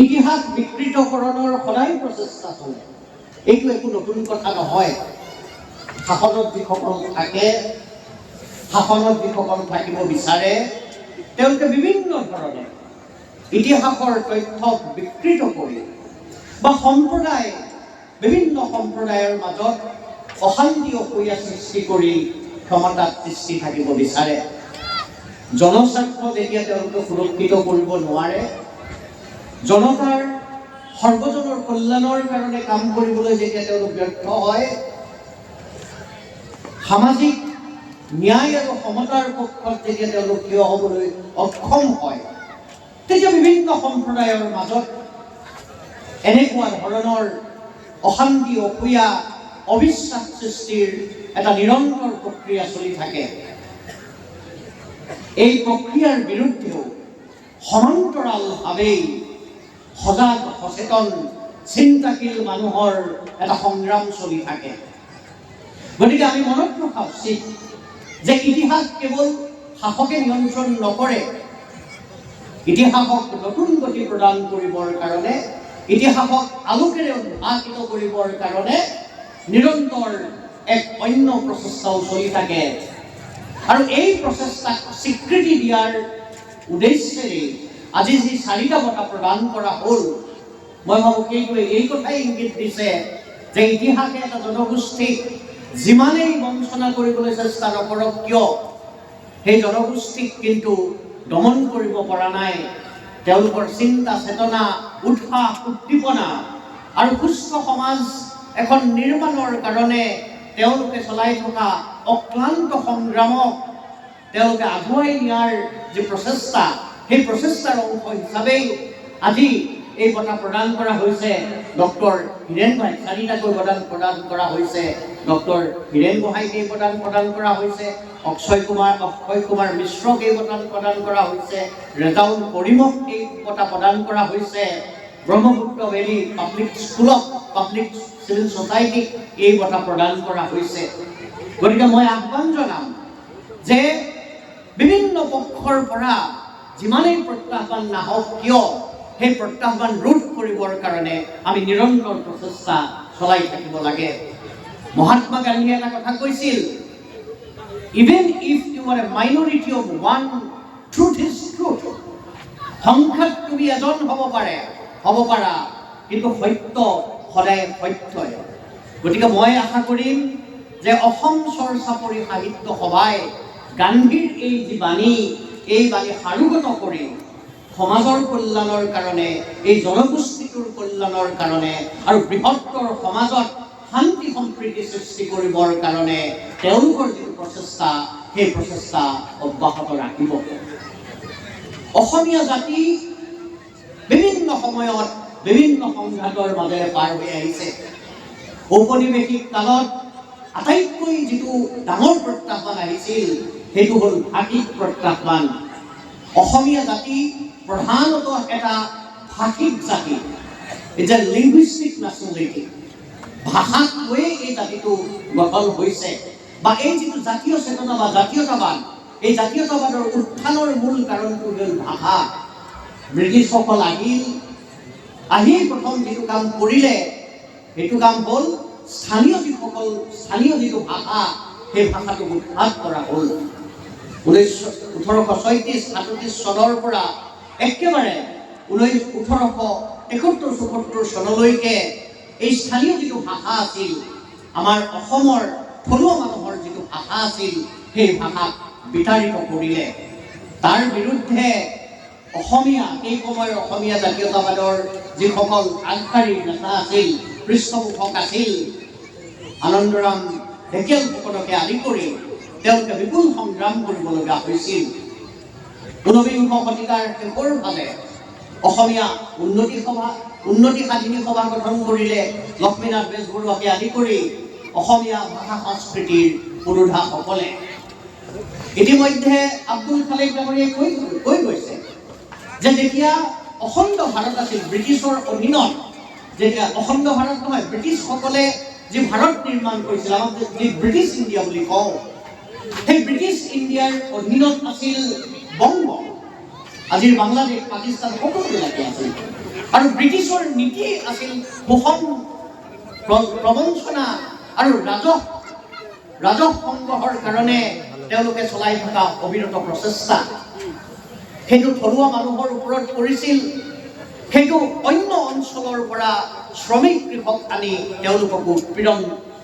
ইতিহাস বিকৃতকৰণৰ সদায় প্ৰচেষ্টা চলে। এইটো একো নতুন কথা নহয়। শাসনত যিসকল থাকে, শাসনত যিসকল থাকিব বিচাৰে, তেওঁলোকে বিভিন্ন ধৰণে ইতিহাসৰ তথ্যক বিকৃত কৰি বা বিভিন্ন সম্প্ৰদায়ৰ মাজত অশান্তি অসূয়া সৃষ্টি কৰি ক্ষমতাত সৃষ্টি থাকিব বিচাৰে। জনস্বাৰ্থ যেতিয়া তেওঁলোকে সুৰক্ষিত কৰিব নোৱাৰে, জনতাৰ সৰ্বজনৰ কল্যাণৰ কাৰণে কাম কৰিবলৈ যেতিয়া তেওঁলোক ব্যৰ্থ হয়, সামাজিক ন্যায় আৰু সমতাৰ পক্ষত যেতিয়া তেওঁলোক থিয় হ'বলৈ অক্ষম হয়, তেতিয়া বিভিন্ন সম্প্ৰদায়ৰ মাজত এনেকুৱা ধৰণৰ অশান্তি অসূয়া অবিশ্বাস সৃষ্টিৰ এটা নিৰন্তৰ প্ৰক্ৰিয়া চলি থাকে। এই প্ৰক্ৰিয়াৰ বিৰুদ্ধেও সমান্তৰালভাৱেই সজাগ সচেতন চিন্তাশীল মানুহৰ এটা সংগ্ৰাম চলি থাকে। গতিকে আমি মনত ৰখা উচিত যে ইতিহাস কেৱল শাসকে নিয়ন্ত্ৰণ নকৰে। ইতিহাসক নতুন গতি প্ৰদান কৰিবৰ কাৰণে, ইতিহাসক আলোকেৰে উদ্ভাসিত কৰিবৰ কাৰণে নিৰন্তৰ এক অন্য প্ৰচেষ্টাও চলি থাকে। আৰু এই প্ৰচেষ্টাক স্বীকৃতি দিয়াৰ উদ্দেশ্যেৰে আজি যি 4টা বঁটা প্ৰদান কৰা হ'ল, মই ভাবোঁ সেইটোৱে এই কথাই ইংগিত দিছে যে ইতিহাসে এটা জনগোষ্ঠীক যিমানেই বঞ্চনা কৰিবলৈ চেষ্টা নকৰক কিয়, সেই জনগোষ্ঠীক কিন্তু দমন কৰিব পৰা নাই। তেওঁলোকৰ চিন্তা চেতনা, উৎসাহ উদ্দীপনা আৰু সুস্থ সমাজ এখন নিৰ্মাণৰ কাৰণে তেওঁলোকে চলাই থকা অক্লান্ত সংগ্ৰামক তেওঁলোকে আগুৱাই নিয়াৰ যি প্ৰচেষ্টা, সেই প্ৰচেষ্টাৰ অংশ হিচাপেই আজি এই বঁটা প্ৰদান কৰা হৈছে। ডক্টৰ হীৰেণ গোহাঁই 4টাকৈ প্ৰদান কৰা হৈছে। ডক্টৰ হীৰেণ গোহাঁইক এই বঁটা প্ৰদান কৰা হৈছে। অক্ষয় কুমাৰ মিশ্ৰক এই বঁটা প্ৰদান কৰা হৈছে। ৰেজাউল কৰিমক এই বঁটা প্ৰদান কৰা হৈছে। ব্ৰহ্মপুত্ৰ ভেলী পাব্লিক স্কুলক, পাব্লিক চিভিল ছ'চাইটিক এই বঁটা প্ৰদান কৰা হৈছে। গতিকে মই আহ্বান জনাম যে বিভিন্ন পক্ষৰ পৰা যিমানেই প্ৰত্যাহ্বান নাহক কিয়, সেই প্ৰত্যাহ্বান ৰোধ কৰিবৰ কাৰণে আমি নিৰন্তৰ প্ৰচেষ্টা চলাই থাকিব লাগে। মহাত্মা গান্ধীয়ে এটা কথা কৈছিল, even if you are a minority of one, truth is truth. সংখ্যাত তুমি এজন হ'ব পাৰা, কিন্তু সত্য সদায় সত্যই। গতিকে মই আশা কৰিম যে অসম চৰ্চা পৰি সাহিত্য সভাই গান্ধীৰ এই যি বাণী, এই বাণী সাৰোগত কৰি সমাজৰ কল্যাণৰ কাৰণে, এই জনগোষ্ঠীটোৰ কল্যাণৰ কাৰণে আৰু বৃহত্তৰ সমাজত শান্তি সম্প্ৰীতি সৃষ্টি কৰিবৰ কাৰণে তেওঁলোকৰ যিটো প্ৰচেষ্টা, সেই প্ৰচেষ্টা অব্যাহত ৰাখিব। অসমীয়া জাতি বিভিন্ন সময়ত বিভিন্ন সংঘাতৰ মাজেৰে পাৰ হৈ আহিছে। ঔপনিৱেশিক কালত আটাইতকৈ যিটো ডাঙৰ প্ৰত্যাহ্বান আহিছিল, সেইটো হ'ল ভাষিক প্ৰত্যাহ্বান। অসমীয়া জাতি প্ৰধানতঃ এটা ভাষিক জাতি, এটা লিংগুইষ্টিক নেশ্যনেলিটি। ভাষাক লৈয়ে এই জাতিটো গঠন হৈছে, বা এই যিটো জাতীয় চেতনা বা জাতীয়তাবাদ, এই জাতীয়তাবাদৰ উত্থানৰ মূল কাৰণটো হ'ল ভাষা। ব্ৰিটিছসকল আহি প্ৰথম যিটো কাম কৰিলে, সেইটো কাম হ'ল স্থানীয় যিটো ভাষা, সেই ভাষাটোক উৎখাত কৰা হ'ল। 1837 চনৰ পৰা একেবাৰে 1873-74 চনলৈকে এই স্থানীয় যিটো ভাষা আছিল, আমাৰ অসমৰ থলুৱা মানুহৰ যিটো ভাষা আছিল, সেই ভাষাক বিতাড়িত কৰিলে। তাৰ বিৰুদ্ধে এই সময়ৰ অসমীয়া জাতীয়তাবাদৰ যিসকল আগশাৰীৰ নেতা আছিল, পৃষ্ঠপোষক আছিল, আনন্দৰাম ঢেকীয়াল ফুকনকে আদি কৰি তেওঁলোকে বিপুল সংগ্ৰাম কৰিবলগীয়া হৈছিল। 19বিংশ শতিকাৰ শেষৰ ফালে অসমীয়া উন্নতি সাধিনী সভা গঠন কৰিলে লক্ষ্মীনাথ বেজবৰুৱাকে আদি কৰি অসমীয়া ভাষা সংস্কৃতিৰ পুৰোধাসকলে। ইতিমধ্যে আব্দুল খালেক ডাঙৰীয়াই কৈ গৈছে যে যেতিয়া অখণ্ড ভাৰত আছিল ব্ৰিটিছৰ অধীনত, যেতিয়া অখণ্ড ভাৰত নহয়, ব্ৰিটিছসকলে যি ভাৰত নিৰ্মাণ কৰিছিল, আমাক যি ব্ৰিটিছ ইণ্ডিয়া বুলি কওঁ, সেই ব্ৰিটিছ ইণ্ডিয়াৰ অধীনত আছিল বংগ, আজিৰ বাংলাদেশ, পাকিস্তান সকলোবিলাকে আছিল। আৰু ব্ৰিটিছৰ নীতি আছিল শোষণ, প্ৰবঞ্চনা আৰু ৰাজহ সংগ্ৰহৰ কাৰণে তেওঁলোকে চলাই থকা অবিৰত প্ৰচেষ্টা। সেইটো থলুৱা মানুহৰ ওপৰত কৰিছিল, সেইটো অন্য অঞ্চলৰ পৰা শ্ৰমিক কৃষক আনি তেওঁলোককো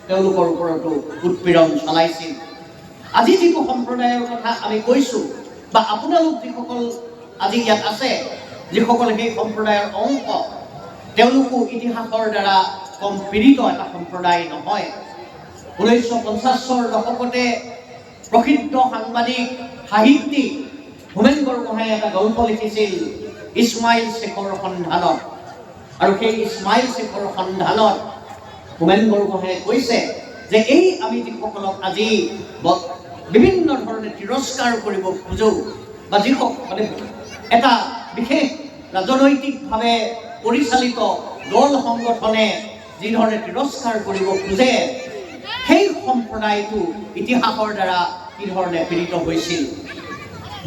তেওঁলোকৰ ওপৰতো উৎপীড়ন চলাইছিল। আজি যিটো সম্প্ৰদায়ৰ কথা আমি কৈছোঁ, বা আপোনালোক যিসকল আজি ইয়াত আছে, যিসকল সেই সম্প্ৰদায়ৰ অংশ, তেওঁলোকো ইতিহাসৰ দ্বাৰা কম পীড়িত এটা সম্প্ৰদায় নহয়। 1950ৰ দশকতে প্ৰসিদ্ধ সাংবাদিক সাহিত্যিক হোমেন বৰগোহাঁয়ে এটা গল্প লিখিছিল ইছমাইল শেখৰ সন্ধানত, আৰু সেই ইছমাইল শেখৰ সন্ধানত হোমেন বৰগোহাঁয়ে কৈছে যে এই আমি যিসকলক আজি বিভিন্ন ধৰণে তিৰস্কাৰ কৰিব খোজো, বা যিসকলে এটা বিশেষ ৰাজনৈতিকভাৱে পৰিচালিত দল সংগঠনে যি ধৰণে তিৰস্কাৰ কৰিব খোজে, সেই সম্প্ৰদায়টো ইতিহাসৰ দ্বাৰা কি ধৰণে পীড়িত হৈছিল।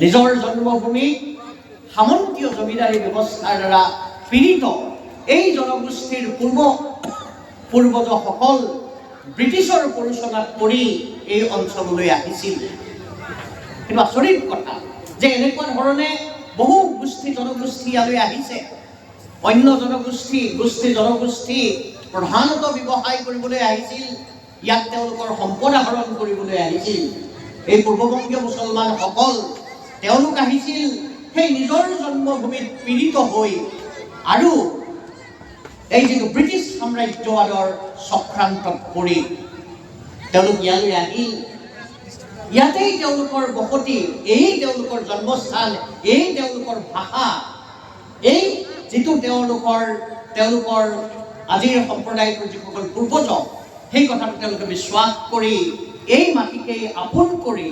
নিজৰ জন্মভূমিক সামন্তীয় জমিদাৰী ব্যৱস্থাৰ দ্বাৰা পীড়িত এই জনগোষ্ঠীৰ পূৰ্বজসকল ব্ৰিটিছৰ প্ৰৰোচনাত পৰি এই অঞ্চললৈ আহিছিল। কিন্তু আচৰিত কথা যে এনেকুৱা ধৰণে বহু জনগোষ্ঠী ইয়ালৈ আহিছে। অন্য জনগোষ্ঠী প্ৰধানতঃ ব্যৱসায় কৰিবলৈ আহিছিল, ইয়াত তেওঁলোকৰ সম্পদ আহৰণ কৰিবলৈ আহিছিল। এই পূৰ্ববংগীয় মুছলমানসকল তেওঁলোক আহিছিল সেই নিজৰ জন্মভূমিত পীড়িত হৈ, আৰু এই যিটো ব্ৰিটিছ সাম্ৰাজ্যবাদৰ চক্ৰান্তত পৰি তেওঁলোক ইয়ালৈ আহিল। ইয়াতেই তেওঁলোকৰ বসতি, এই তেওঁলোকৰ জন্মস্থান, এই তেওঁলোকৰ ভাষা, এই যিটো তেওঁলোকৰ আজিৰ সম্প্ৰদায়টোৰ যিসকল পূৰ্বজ, সেই কথাটো তেওঁলোকে বিশ্বাস কৰি এই মাটিকেই আপোন কৰি,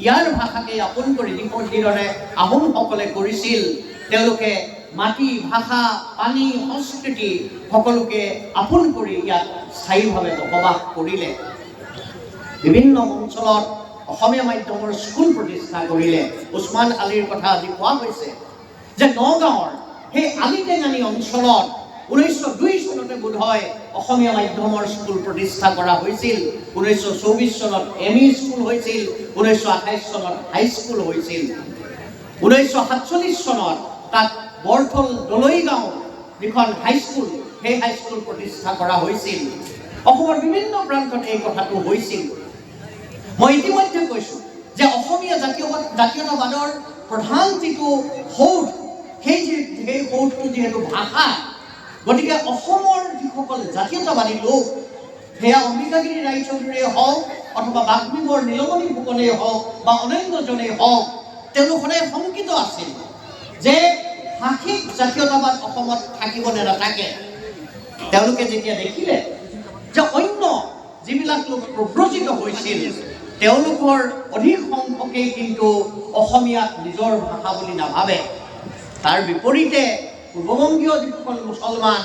ইয়াৰ ভাষাকেই আপোন কৰি, যিদৰে আহোমসকলে কৰিছিল, তেওঁলোকে মাটি, ভাষা, পানী, সংস্কৃতি সকলোকে আপোন কৰি ইয়াত স্থায়ীভাৱে বসবাস কৰিলে। বিভিন্ন অঞ্চলত অসমীয়া মাধ্যমৰ স্কুল প্ৰতিষ্ঠা কৰিলে। ওছমান আলীৰ কথা আজি কোৱা হৈছে যে নগাঁৱৰ সেই আলিটেঙানী অঞ্চলত 1902 চনতে বোধহয় অসমীয়া মাধ্যমৰ স্কুল প্ৰতিষ্ঠা কৰা হৈছিল। 1924 চনত ME স্কুল হৈছিল, 1928 চনত হাইস্কুল হৈছিল। 1947 চনত তাত বৰথল দলৈগাঁও যিখন হাইস্কুল, সেই হাইস্কুল প্ৰতিষ্ঠা কৰা হৈছিল। অসমৰ বিভিন্ন প্ৰান্তত এই কথাটো হৈছিল। মই ইতিমধ্যে কৈছোঁ যে অসমীয়া জাতীয়তাবাদৰ প্ৰধান যিটো সৌধ, সেই সৌধটো যিহেতু ভাষা, গতিকে অসমৰ যিসকল জাতীয়তাবাদী লোক, সেয়া অম্বিকাগিৰি ৰায়চৌধুৰীয়ে হওক, অথবা বাগ্মীবৰ নীলমণি ফুকনেই হওক, বা অন্যান্যজনেই হওক, তেওঁলোক সদায় শংকিত আছিল যে ভাষিক জাতীয়তাবাদ অসমত থাকিব নে নাথাকে। তেওঁলোকে যেতিয়া দেখিলে যে অন্য যিবিলাক লোক প্ৰব্ৰজিত হৈছিল, তেওঁলোকৰ অধিক সংখ্যকেই কিন্তু অসমীয়াক নিজৰ ভাষা বুলি নাভাবে। তাৰ বিপৰীতে পূৰ্ববংগীয় যিসকল মুছলমান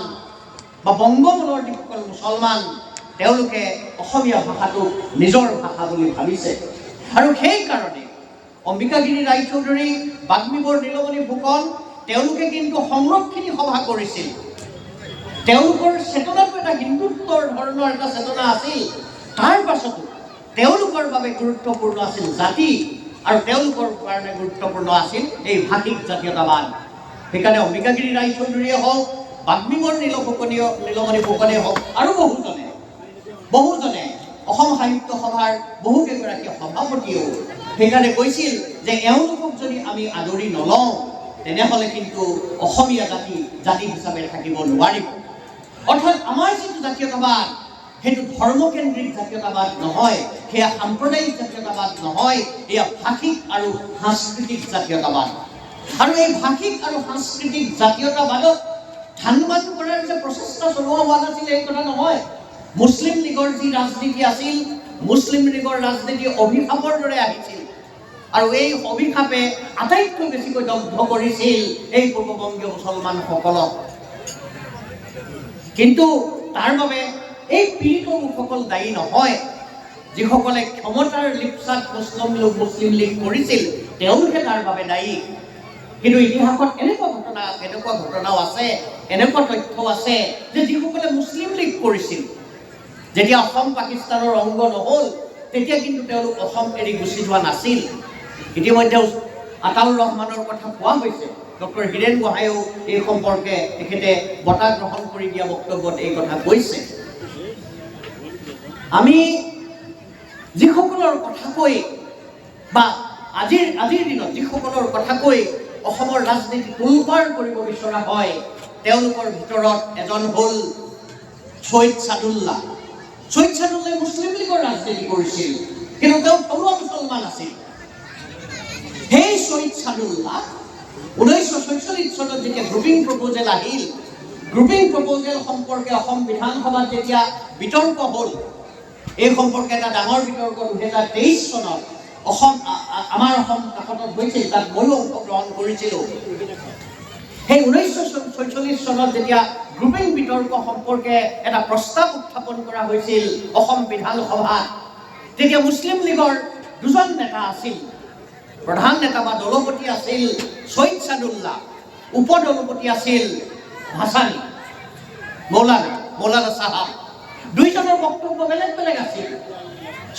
বা বংগমূলৰ যিসকল মুছলমান, তেওঁলোকে অসমীয়া ভাষাটোক নিজৰ ভাষা বুলি ভাবিছে। আৰু সেইকাৰণে অম্বিকাগিৰি ৰায়চৌধুৰী, বাগ্মীবৰ নীলমণি ফুকন, তেওঁলোকে কিন্তু সংৰক্ষিণী সভা কৰিছিল। তেওঁলোকৰ চেতনাটো এটা হিন্দুত্বৰ ধৰণৰ এটা চেতনা আছিল। তাৰ পাছতো তেওঁলোকৰ বাবে গুৰুত্বপূৰ্ণ আছিল জাতি, আৰু তেওঁলোকৰ কাৰণে গুৰুত্বপূৰ্ণ আছিল এই ভাষিক জাতীয়তাবাদ। সেইকাৰণে অম্বিকাগিৰি ৰায়চৌধুৰীয়ে হওক, বাগ্মীবৰ নীলমণি ফুকনে হওক, আৰু বহুজনে অসম সাহিত্য সভাৰ বহুকেইগৰাকী সভাপতিয়েও সেইকাৰণে কৈছিল যে এওঁলোকক যদি আমি আদৰি নলওঁ, তেনেহ'লে কিন্তু অসমীয়া জাতি হিচাপে থাকিব নোৱাৰিব। অৰ্থাৎ আমাৰ যিটো জাতীয়তাবাদ, সেইটো ধৰ্মকেন্দ্ৰিক জাতীয়তাবাদ নহয়, সেয়া সাম্প্ৰদায়িক জাতীয়তাবাদ নহয়, এয়া ভাষিক আৰু সাংস্কৃতিক জাতীয়তাবাদ। আৰু এই ভাষিক আৰু সাংস্কৃতিক জাতীয়তাবাদক ধানবাদ কৰাৰ যে প্ৰচেষ্টা চলোৱা হোৱা নাছিল, এই কথা নহয়। মুছলিম লীগৰ যি ৰাজনীতি আছিল, মুছলিম লীগৰ ৰাজনীতি অভিশাপৰ দৰে আহিছিল, আৰু এই অভিশাপে আটাইতকৈ বেছিকৈ দগ্ধ কৰিছিল এই পূৰ্ববংগীয় মুছলমানসকলক। কিন্তু তাৰ বাবে এই পীড়িত লোকসকল দায়ী নহয়। যিসকলে ক্ষমতাৰ লিপ্সাত মুছলিম লীগ কৰিছিল, তেওঁলোকে তাৰ বাবে দায়ী। কিন্তু ইতিহাসত এনেকুৱা ঘটনাও আছে, এনেকুৱা তথ্য আছে যে যিসকলে মুছলিম লীগ কৰিছিল, যেতিয়া অসম পাকিস্তানৰ অংগ নহ'ল তেতিয়া কিন্তু তেওঁলোক অসম এৰি গুচি যোৱা নাছিল। ইতিমধ্যে আতাউৰ ৰহমানৰ কথা কোৱা হৈছে, ডক্টৰ হীৰেণ গোহাঁয়েও এই সম্পৰ্কে তেখেতে বঁটা গ্ৰহণ কৰি দিয়া বক্তব্যত এই কথা কৈছে। আমি যিসকলৰ কথা কৈ বা আজিৰ দিনত যিসকলৰ কথা কৈ অসমৰ ৰাজনীতি তোলপাৰ কৰিব বিচৰা হয়, তেওঁলোকৰ ভিতৰত এজন হ'ল ছৈয়দ ছাদুল্লাহ। ছৈয়দ ছাদুল্লাহে মুছলিম লীগৰ ৰাজনীতি কৰিছিল, কিন্তু তেওঁ থলুৱা মুছলমান আছিল। সেই ছৈয়দ ছাদুল্লাহ 1946 চনত যেতিয়া গ্ৰুপিং প্ৰপ'জেল আহিল, গ্ৰুপিং প্ৰপ'জেল সম্পৰ্কে অসম বিধানসভাত যেতিয়া বিতৰ্ক হ'ল, এই সম্পৰ্কে এটা ডাঙৰ বিতৰ্ক 2023 চনত আমাৰ অসম কাকতত হৈছিল, তাত ময়ো অংশগ্ৰহণ কৰিছিলোঁ। সেই 1946 চনত যেতিয়া গ্ৰুপিং বিতৰ্ক সম্পৰ্কে এটা প্ৰস্তাৱ উত্থাপন কৰা হৈছিল অসম বিধানসভাত, তেতিয়া মুছলিম লীগৰ দুজন নেতা আছিল। প্ৰধান নেতা বা দলপতি আছিল ছৈয়দ ছাদুল্লাহ, উপদলপতি আছিল ভাসানী, মৌলানা চাহাব। দুইজনৰ বক্তব্য বেলেগ বেলেগ আছিল।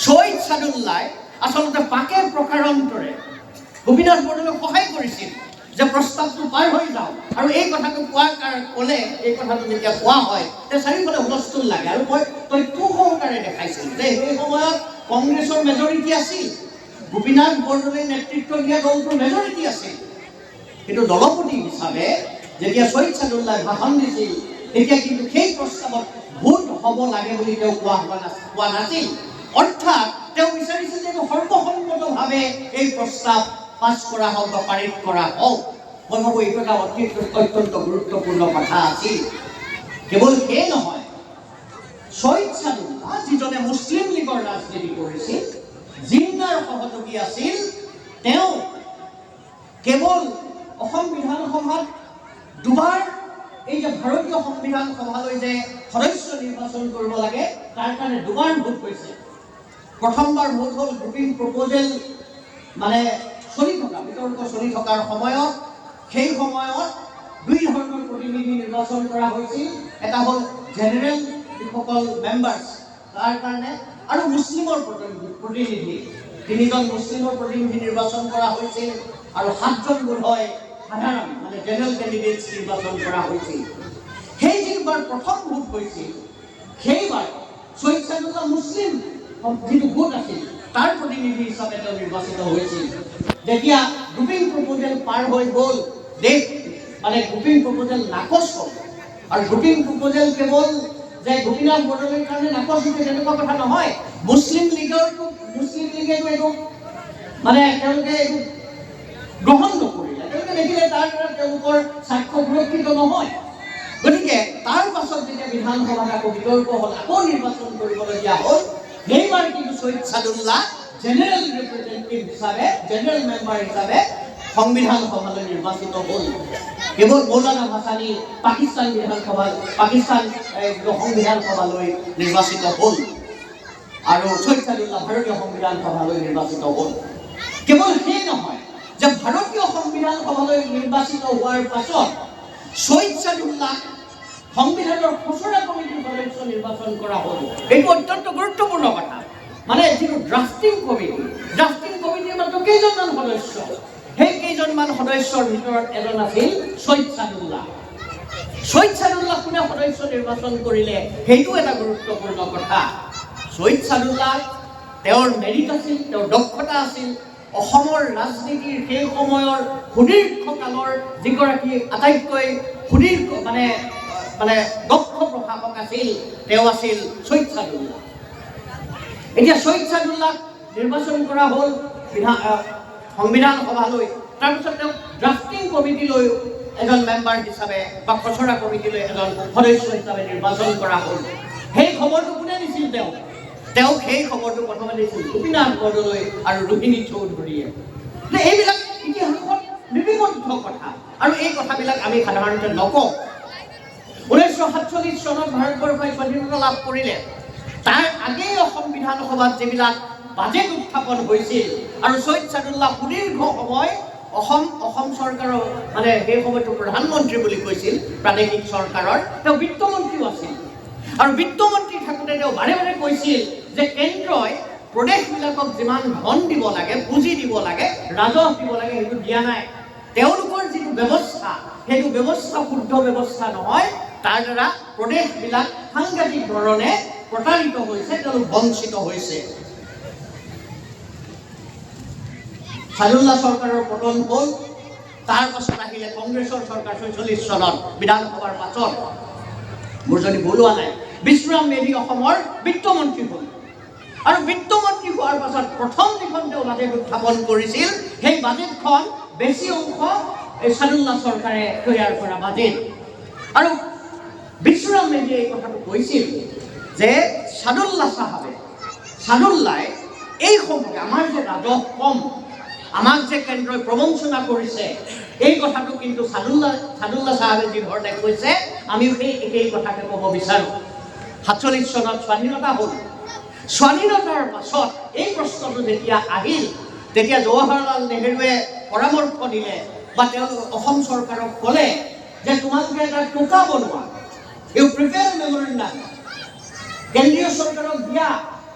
ছৈয়দ ছাদুল্লাহ আচলতে পাকে প্ৰকাৰান্তৰে গোপীনাথ বৰদলৈক সহায় কৰিছিল যে প্ৰস্তাৱটো পাৰ হৈ যাওক, আৰু এই কথাটো ক'লে এই কথাটো যেতিয়া কোৱা হয় তেতিয়া চাৰিওফালে হুলস্থুল লাগে। আৰু মই তথ্য সহকাৰে দেখাইছিল যে সেই সময়ত কংগ্ৰেছৰ মেজৰিটি আছিল, গোপীনাথ বৰদলৈৰ নেতৃত্ব দিয়া দলটোৰ মেজৰিটি আছিল, কিন্তু দলপতি হিচাপে যেতিয়া ছৈয়দ ছাদুল্লাহে ভাষণ দিছিল তেতিয়া কিন্তু সেই প্ৰস্তাৱত ভোট হ'ব লাগে বুলি তেওঁ কোৱা নাছিল। অৰ্থাৎ তেওঁ বিচাৰিছিল যে সৰ্বসন্মতভাৱে এই প্ৰস্তাৱ পাছ কৰা হওক বা পাৰিত কৰা হওক। মই ভাবোঁ এইটো এটা অত্যন্ত গুৰুত্বপূৰ্ণ কথা আছিল। কেৱল সেয়ে নহয়, ছৈয়দ ছাদুল্লাহ যিজনে মুছলিম লীগৰ ৰাজনীতি কৰিছিল, জিন্নাৰ সহযোগী আছিল, তেওঁ কেৱল অসম বিধানসভাত দুবাৰ এই যে ভাৰতীয় সংবিধান সভালৈ যে সদস্য নিৰ্বাচন কৰিব লাগে তাৰ কাৰণে দুবাৰ ভোট হৈছে। প্ৰথমবাৰ ভোট হ'ল গ্ৰুপিং প্ৰপ'জেল বিতৰ্ক চলি থকাৰ সময়ত। সেই সময়ত দুই ধৰণৰ প্ৰতিনিধি নিৰ্বাচন কৰা হৈছিল, এটা হ'ল জেনেৰেল যিসকল মেম্বাৰ্ছ তাৰ কাৰণে, আৰু মুছলিমৰ প্ৰতিনিধি, তিনিজন মুছলিমৰ প্ৰতিনিধি নিৰ্বাচন কৰা হৈছিল, আৰু 7জন বোধহয় সাধাৰণ জেনেৰেল কেণ্ডিডেটছ নিৰ্বাচন কৰা হৈছিল। সেই যিবাৰ প্ৰথম ভোট হৈছিল সেইবাৰ ছৈয়দ ছাদুল্লাহ মুছলিম যিটো ভোট আছিল তাৰ প্ৰতিনিধি হিচাপে তেওঁ নিৰ্বাচিত হৈছিল। যেতিয়া গ্ৰুপিং প্ৰপ'জেল পাৰ হৈ গ'ল, গ্ৰুপিং প্ৰপ'জেল নাকচ হ'ল। আৰু গ্ৰুপিং প্ৰপ'জেল কেৱল যে গোপীনাথ বৰদলৈৰ কাৰণে নাকচ হৈছে তেনেকুৱা কথা নহয়, মুছলিম লীগেতো এইটো তেওঁলোকে এইটো গ্ৰহণ নকৰিলে। তেওঁলোকে দেখিলে তাৰ দ্বাৰা তেওঁলোকৰ স্বাৰ্থ সুৰক্ষিত নহয়। গতিকে তাৰ পাছত যেতিয়া বিধানসভাত আকৌ বিতৰ্ক হ'ল, আকৌ নিৰ্বাচন কৰিবলগীয়া হ'ল, সেইবাৰ কিন্তু ছৈয়দ ছাদুল্লাহ জেনেৰেল ৰিপ্ৰেজেণ্টেটিভ হিচাপে, জেনেৰেল মেম্বাৰ হিচাপে সংবিধান সভালৈ নিৰ্বাচিত হ'ল। কেৱল মৌলানা ভাসানী পাকিস্তান সংবিধান সভালৈ নিৰ্বাচিত হ'ল, আৰু ছৈয়দ ছাদুল্লাহ ভাৰতীয় সংবিধান সভালৈ নিৰ্বাচিত হ'ল। কেৱল সেই নহয় যে ভাৰতীয় সংবিধান সভালৈ নিৰ্বাচিত হোৱাৰ পাছত ছৈয়দ ছাদুল্লাহ সংবিধানৰ খচৰা কমিটিৰ সদস্য নিৰ্বাচন কৰা হ'ল। এইটো অত্যন্ত গুৰুত্বপূৰ্ণ কথা। যিটো ড্ৰাফটিং কমিটিৰ মাত্ৰ কেইজনমান সদস্য, সেই কেইজনমান সদস্যৰ ভিতৰত এজন আছিল ছৈয়দ ছাদুল্লাহ। ছৈয়দ ছাদুল্লাহ কোনে সদস্য নিৰ্বাচন কৰিলে সেইটো এটা গুৰুত্বপূৰ্ণ কথা। ছৈয়দ ছাদুল্লাহ তেওঁৰ মেৰিট আছিল, তেওঁৰ দক্ষতা আছিল। অসমৰ ৰাজনীতিৰ সেই সময়ৰ সুদীৰ্ঘ কালৰ যিগৰাকী আটাইতকৈ দক্ষ প্ৰশাসক আছিল তেওঁ আছিল ছৈয়দ ছাদুল্লাহ। এতিয়া ছৈয়দ ছাদুল্লাহ নিৰ্বাচন কৰা হ'ল সংবিধান সভালৈ, তাৰপিছত তেওঁক ড্ৰাফটিং কমিটিলৈ এজন মেম্বাৰ হিচাপে বা খচৰা কমিটিলৈ এজন সদস্য হিচাপে নিৰ্বাচন কৰা হ'ল। সেই খবৰটো কোনে দিছিল? তেওঁক সেই খবৰটো প্ৰথমে দিছিল গোপীনাথ বৰদলৈ আৰু ৰোহিণী চৌধুৰীয়ে। এইবিলাক ইতিহাসত লিপিবদ্ধ কথা, আৰু এই কথাবিলাক আমি সাধাৰণতে নকওঁ। 1947 চনত ভাৰতবৰ্ষই স্বাধীনতা লাভ কৰিলে, তাৰ আগেই অসম বিধানসভাত যিবিলাক বাজেট উত্থাপন হৈছিল, আৰু ছৈয়দ ছাদুল্লাহ সুদীৰ্ঘ সময় অসম চৰকাৰৰ মানে সেই সময়তো প্ৰধানমন্ত্ৰী বুলি কৈছিল প্ৰাদেশিক চৰকাৰৰ, তেওঁ বিত্তমন্ত্ৰীও আছিল। আৰু বিত্তমন্ত্ৰী থাকোঁতে তেওঁ বাৰে বাৰে কৈছিল যে কেন্দ্ৰই প্ৰদেশবিলাকক যিমান ধন দিব লাগে, পুঁজি দিব লাগে, ৰাজহ দিব লাগে, সেইটো দিয়া নাই। তেওঁলোকৰ যিটো ব্যৱস্থা, সেইটো ব্যৱস্থা শুদ্ধ ব্যৱস্থা নহয়। তাৰ দ্বাৰা প্ৰদেশবিলাক সাংঘাতিক ধৰণে প্ৰতাৰিত হৈছে, তেওঁলোক বঞ্চিত হৈছে। সাদুল্লাহ চৰকাৰৰ পতন হ'ল। তাৰ পাছত আহিলে কংগ্ৰেছৰ চৰকাৰ ৪৬ চনত বিধানসভাৰ পাছত, মোৰ যদি ভুল হোৱা নাই, বিষ্ণুৰাম মেধি অসমৰ বিত্তমন্ত্ৰী হ'ল। আৰু বিত্তমন্ত্ৰী হোৱাৰ পাছত প্ৰথম যিখন তেওঁ বাজেট উত্থাপন কৰিছিল, সেই বাজেটখন বেছি অংশ এই সাদুল্লাহ চৰকাৰে তৈয়াৰ কৰা বাজেট। আৰু বিষ্ণুৰাম মেধিয়ে এই কথাটো কৈছিল যে সাদুল্লাই এই সময়ত আমাৰ যে ৰাজহ কম, আমাক যে কেন্দ্ৰই প্ৰবঞ্চনা কৰিছে, এই কথাটো কিন্তু সাদুল্লাহ চাহাবে যি ধৰণে কৈছে, আমিও সেই একেই কথাকে ক'ব বিচাৰোঁ। ৪৭ চনত স্বাধীনতা হ'ল। স্বাধীনতাৰ পাছত এই প্ৰশ্নটো যেতিয়া আহিল, তেতিয়া জৱাহৰলাল নেহৰুৱে পৰামৰ্শ দিলে বা তেওঁলোকে অসম চৰকাৰক ক'লে যে তোমালোকে এটা টোকা বনোৱা, ইউ প্ৰিপেয়াৰ মেমৰেণ্ডাম, কেন্দ্ৰীয় চৰকাৰক দিয়া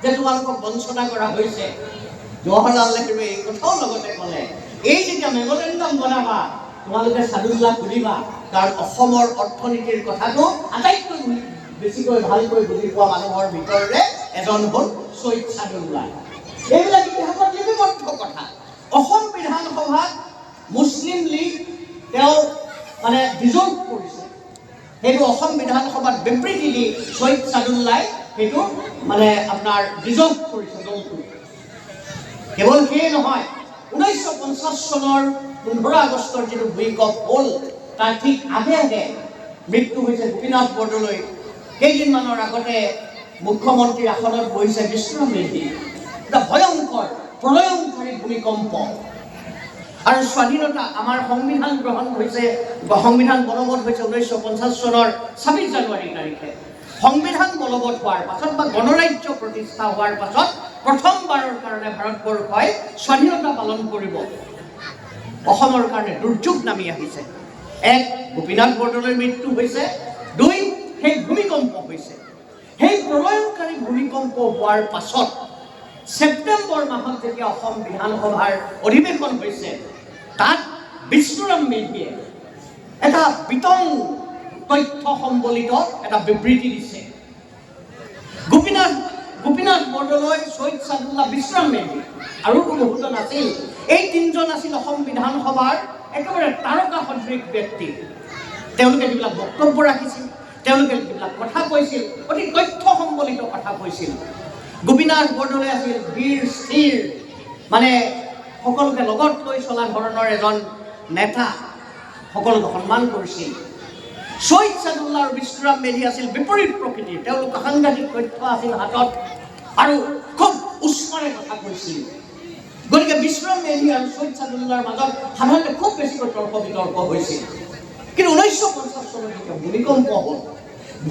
যে তোমালোকক বঞ্চনা কৰা হৈছে। জৱাহৰলাল নেহৰুৱে এই কথাও লগতে ক'লে, এই যেতিয়া মেমৰেণ্ডাম বনাবা তোমালোকে সাদুল্লাহ সুধিবা, কাৰণ অসমৰ অৰ্থনীতিৰ কথাটো আটাইতকৈ বেছিকৈ ভালকৈ বুজি পোৱা মানুহৰ ভিতৰতে এজন হ'ল চৈয়দ সাদুল্লাহ। এইবিলাক ইতিহাসত লিপিবদ্ধ কথা। অসম বিধানসভাত মুছলিম লীগ তেওঁ মানে ডিজল্ভ কৰিছে, সেইটো অসম বিধানসভাত বিবৃতি দি চৈয়দ সাদুল্লাই সেইটো মানে আপোনাৰ ডিজল্ভ কৰিছে দলটো। কেৱল সেয়ে নহয়, 1950 চনৰ 15 আগষ্টৰ যিটো ভূমিকম্প হ'ল, তাৰ ঠিক আগে আগে মৃত্যু হৈছে গোপীনাথ বৰদলৈ। কেইদিনমানৰ আগতে মুখ্যমন্ত্ৰীৰ আসনত বহিছে বিষ্ণুৰাম মেধি। এটা ভয়ংকৰ প্ৰলয়ংকাৰী ভূমিকম্প। আৰু স্বাধীনতা, আমাৰ সংবিধান গ্ৰহণ হৈছে, সংবিধান বলবৎ হৈছে 1950 চনৰ 26 জানুৱাৰী তাৰিখে। সংবিধান বলবৎ হোৱাৰ পাছত বা গণৰাজ্য প্ৰতিষ্ঠা হোৱাৰ পাছত প্ৰথমবাৰৰ কাৰণে ভাৰতবৰ্ষই স্বাধীনতা পালন কৰিব। অসমৰ কাৰণে দুৰ্যোগ নামি আহিছে। 1, গোপীনাথ বৰদলৈৰ মৃত্যু হৈছে। 2, সেই ভূমিকম্প হৈছে। সেই প্ৰলয়ংকাৰী ভূমিকম্প হোৱাৰ পাছত ছেপ্টেম্বৰ মাহত যেতিয়া অসম বিধানসভাৰ অধিৱেশন হৈছে, তাত বিষ্ণুৰাম মেধিয়ে এটা বিতং তথ্য সম্বলিত এটা বিবৃতি দিছে। গোপীনাথ বৰদলৈ, চৈয়দ সাদুল্লাহ, বিষ্ণুৰাম মেধি আৰু বহুজন আছিল। এই তিনিজন আছিল অসম বিধানসভাৰ একেবাৰে তাৰকা সদৃশ ব্যক্তি। তেওঁলোকে যিবিলাক বক্তব্য ৰাখিছিল, তেওঁলোকে যিবিলাক কথা কৈছিল, অতি তথ্য সম্বলিত কথা কৈছিল। গোপীনাথ বৰদলৈ আছিল ধীৰ স্থিৰ, মানে সকলোকে লগত লৈ চলা ধৰণৰ এজন নেতা, সকলোকে সন্মান কৰিছিল। চৈয়দ সাদুল্লাহ আৰু বিষ্ণুৰাম মেধি আছিল বিপৰীত প্ৰকৃতিৰ। তেওঁলোক সাংঘাতিক তথ্য আছিল হাতত আৰু খুব উষ্মৰে কথা কৈছিল। গতিকে বিষ্ণুৰাম মেধি আৰু চৈয়দ সাদুল্লাহৰ মাজত সাধাৰণতে খুব বেছিকৈ তৰ্ক বিতৰ্ক হৈছিল। কিন্তু 1950 চনত যেতিয়া ভূমিকম্প হ'ল,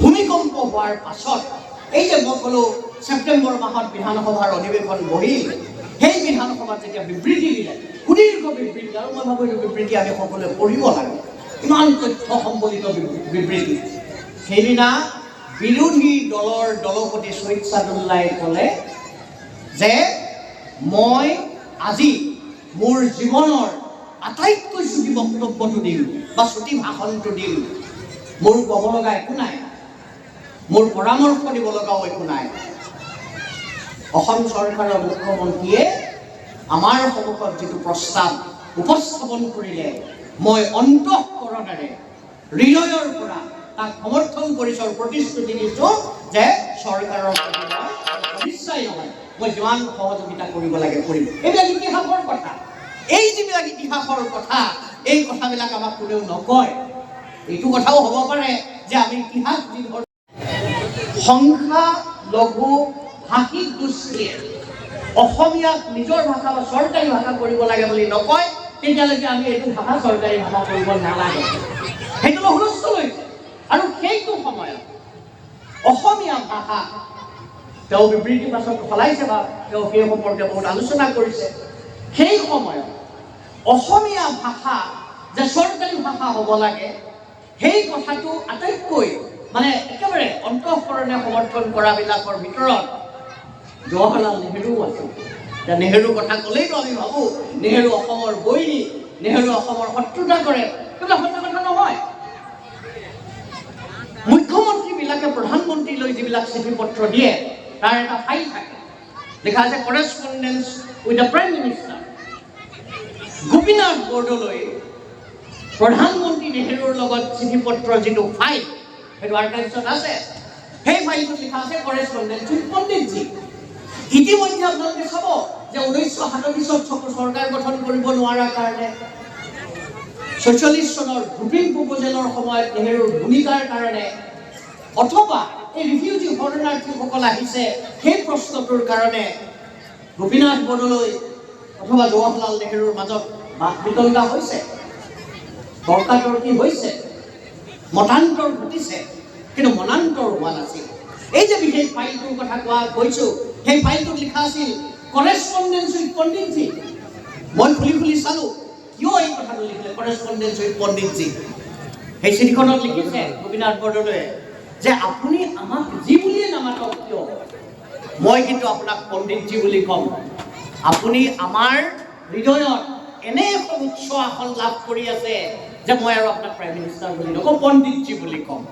ভূমিকম্প হোৱাৰ পাছত এই যে মই ক'লো ছেপ্টেম্বৰ মাহত বিধানসভাৰ অধিৱেশন বহিল, সেই বিধানসভাত যেতিয়া বিবৃতি দিলে, সুদীৰ্ঘ বিবৃতি, আৰু মই ভাবোঁ এই বিবৃতি আমি সকলোৱে পঢ়িব লাগে, ইমান তথ্য সম্বলিত বিবৃতি। সেইদিনা বিৰোধী দলৰ দলপতি চৈয়দ সাদুল্লাই ক'লে যে মই আজি মোৰ জীৱনৰ আটাইতকৈ চুটি বক্তব্যটো দিম বা চুটি ভাষণটো দিম। মোৰ ক'ব লগা একো নাই, মোৰ পৰামৰ্শ দিব লগাও একো নাই। অসম চৰকাৰৰ মুখ্যমন্ত্ৰীয়ে আমাৰ সন্মুখত যিটো প্ৰস্তাৱ উপস্থাপন কৰিলে, মই অন্তঃকৰণেৰে হৃদয়ৰ পৰা তাক সমৰ্থন কৰিছোঁ, প্ৰতিশ্ৰুতি দিছোঁ যে চৰকাৰৰ নিশ্চয় নহয়, মই যিমান সহযোগিতা কৰিব লাগে কৰিম। এইবিলাক ইতিহাসৰ কথা। এই যিবিলাক ইতিহাসৰ কথা, এই কথাবিলাক আমাক কোনেও নকয়। এইটো কথাও হ'ব পাৰে যে আমি ইতিহাস যি ধৰণে সংখ্যা লঘু ভাষিক গোষ্ঠীয়ে অসমীয়াক নিজৰ ভাষা বা চৰকাৰী ভাষা কৰিব লাগে বুলি নকয়, তেতিয়ালৈকে আমি এইটো ভাষা চৰকাৰী ভাষা কৰিব নালাগে। সেইটো হুলস্থুল হৈছে। আৰু সেইটো সময়ত অসমীয়া ভাষা তেওঁ বিবৃতিৰ পাছত সলাইছে বা তেওঁ সেই সম্পৰ্কে বহুত আলোচনা কৰিছে। সেই সময়ত অসমীয়া ভাষা যে চৰকাৰী ভাষা হ'ব লাগে সেই কথাটো আটাইতকৈ মানে একেবাৰে অন্তঃকৰণে সমৰ্থন কৰাবিলাকৰ ভিতৰত জৱাহৰলাল নেহেৰু আছিল। এতিয়া নেহেৰুৰ কথা ক'লেইতো আমি ভাবোঁ নেহেৰু অসমৰ বৈৰী, নেহেৰু অসমৰ শত্ৰুতা কৰে, সেইবিলাক সঁচা কথা নহয়। মুখ্যমন্ত্ৰীবিলাকে প্ৰধানমন্ত্ৰীলৈ যিবিলাক চিঠি পত্ৰ দিয়ে তাৰ এটা ফাইল থাকে, লিখা আছে correspondence with the prime minister. Gopinath Bordoloi প্ৰধানমন্ত্ৰী নেহেৰুৰ লগত চিঠি পত্ৰৰ যিটো ফাইল সেইটো আৰ্কাইভছত আছে, সেই ফাইলটোত লিখা আছে কৰেছপণ্ডেঞ্চ উইথ পণ্ডিতজী। ইতিমধ্যে আপোনালোকে চাব যে 1947 চৰকাৰ গঠন কৰিব নোৱাৰাৰ কাৰণে, 46 চনৰ গ্ৰুপিং প্ৰপ'জেলৰ সময়ত নেহেৰুৰ ভূমিকাৰ কাৰণে, অথবা এই ৰিফিউজি শৰণাৰ্থীসকল আহিছে সেই প্ৰশ্নটোৰ কাৰণে গোপীনাথ বৰদলৈ অথবা জৱাহৰলাল নেহেৰুৰ মাজত বাক বিতণ্ডা হৈছে, তৰ্কাতৰ্কি হৈছে, মতান্তৰ ঘটিছে, কিন্তু মনান্তৰ হোৱা নাছিল। এই যে বিশেষ ফাইলটোৰ কথা কোৱা কৈছোঁ, সেই ফাইলটোত লিখা আছিল কৰেছপণ্ডেঞ্চ উইথ পণ্ডিতজী। মই খুলি চালোঁ কিয় এই কথাটো লিখিলে কৰেছপণ্ডেঞ্চ উইথ পণ্ডিতজী। সেই চিঠিখনত লিখিছে গোপীনাথ বৰদলৈয়ে যে আপুনি আমাক যি বুলিয়ে নামাতক কিয়, মই কিন্তু আপোনাক পণ্ডিতজী বুলি ক'ম। আপুনি আমাৰ হৃদয়ত এনে এখন উচ্চ আসন লাভ কৰি আছে যে মই আৰু আপোনাক প্ৰাইম মিনিষ্টাৰ বুলি নকওঁ, পণ্ডিতজী বুলি ক'ম।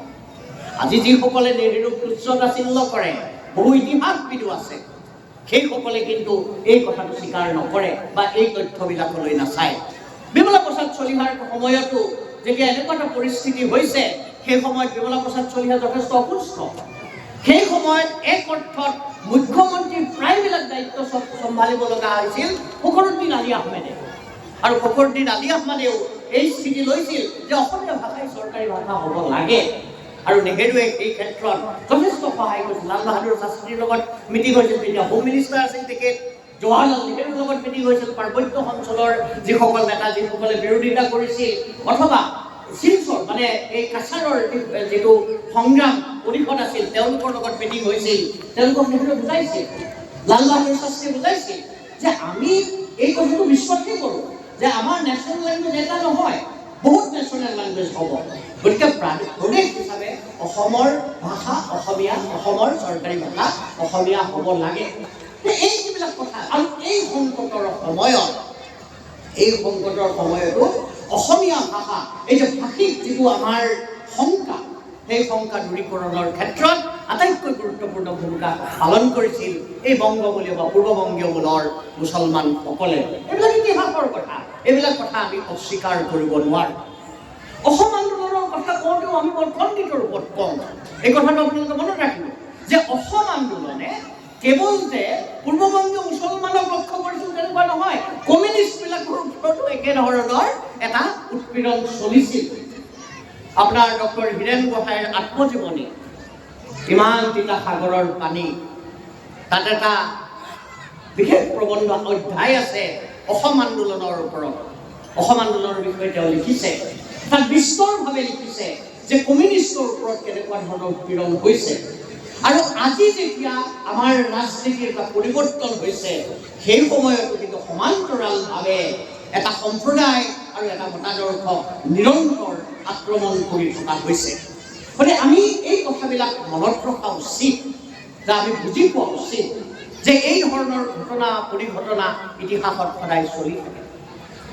আজি যিসকলে নেহেৰুক তুচ্ছতা চিহ্ন কৰে, বহু ইতিহাসবিদো আছে, সেইসকলে কিন্তু এই কথাটো স্বীকাৰ নকৰে বা এই তথ্যবিলাকলৈ নাচায়। বিমলা প্ৰসাদ চলিহাৰ সময়তো যেতিয়া এনেকুৱা এটা পৰিস্থিতি হৈছে, সেই সময়ত বিমলা প্ৰসাদ চলিহা যথেষ্ট অসুস্থ। সেই সময়ত এক অৰ্থত মুখ্যমন্ত্ৰীৰ প্ৰায়বিলাক দায়িত্ব চম্ভালিব লগা হৈছিল ফখৰুদ্দিন আলী আহমেদে। আৰু ফখৰুদ্দিন আলী আহমেদেও এই স্থিতি লৈছিল যে অসমীয়া ভাষাই চৰকাৰী ভাষা হ'ব লাগে। আৰু নেহেৰুৱে এই ক্ষেত্ৰত যথেষ্ট সহায় কৰিছিল। লাল বাহাদুৰ শাস্ত্ৰীৰ লগত মিটিং হৈছিল, তেতিয়া হোম মিনিষ্টাৰ আছিল তেখেত। জৱাহৰলাল নেহেৰুৰ লগত মিটিং হৈছিল পাৰ্বত্য অঞ্চলৰ যিসকল নেতা, যিসকলে বিৰোধিতা কৰিছিল, অথবা শিলচৰ মানে এই কাছাৰৰ যিটো সংগ্ৰাম পৰিষদ আছিল তেওঁলোকৰ লগত মিটিং হৈছিল। তেওঁলোকক নেহেৰুৱে বুজাইছিল, লাল বাহাদুৰ শাস্ত্ৰীয়ে বুজাইছিল যে আমি এই কথাটো বিশ্বাসেই কৰোঁ যে আমাৰ নেশ্যনেল লেংগুৱেজ এটা নহয়, বহুত নেশ্যনেল লেংগুৱেজ হ'ব। গতিকে প্ৰদেশ হিচাপে অসমৰ ভাষা অসমীয়া, অসমৰ চৰকাৰী ভাষা অসমীয়া হ'ব লাগে। এই যিবিলাক কথা, আৰু এই সংকটৰ সময়তো অসমীয়া ভাষা, এই যে ভাষিক যিটো আমাৰ শংকা, সেই শংকা দূৰীকৰণৰ ক্ষেত্ৰত আটাইতকৈ গুৰুত্বপূৰ্ণ ভূমিকা পালন কৰিছিল এই বংগমূলীয় বা পূৰ্ববংগীয় মূলৰ মুছলমানসকলে। এইবিলাক ইতিহাসৰ কথা, এইবিলাক কথা আমি অস্বীকাৰ কৰিব নোৱাৰোঁ। অসম আন্দোলনৰ কথা কওঁতেও আমি বৰ খণ্ডিত ৰূপত কওঁ। এই কথাটো আপোনালোকে মনত ৰাখিব যে অসম আন্দোলনে কেৱল যে পূৰ্ববংগীয় মুছলমানক লক্ষ্য কৰিছিল তেনেকুৱা নহয়, কমিউনিষ্টবিলাকৰ ওপৰতো একেধৰণৰ এটা উৎপীড়ন চলিছিল। আপোনাৰ ডক্টৰ হীৰেণ গোহাঁইৰ আত্মজীৱনী ইমান তিতা সাগৰৰ পানী, তাত এটা বিশেষ প্ৰবন্ধ অধ্যায় আছে অসম আন্দোলনৰ ওপৰত। অসম আন্দোলনৰ বিষয়ে তেওঁ লিখিছে, তাত বিস্তৰভাৱে লিখিছে যে কমিউনিষ্টৰ ওপৰত কেনেকুৱা ধৰণৰ উৎপীড়ন হৈছে। আৰু আজি যেতিয়া আমাৰ ৰাজনীতিৰ এটা পৰিৱৰ্তন হৈছে, সেই সময়তো কিন্তু সমান্তৰালভাৱে এটা সম্প্ৰদায় আৰু এটা মতাদৰ্শ নিৰন্তৰ আক্ৰমণ কৰি থকা হৈছে। গতিকে আমি এই কথাবিলাক মনত ৰখা উচিত, যে আমি বুজি পোৱা উচিত যে এই ধৰণৰ ঘটনা পৰিঘটনা ইতিহাসত সদায় চলি থাকে।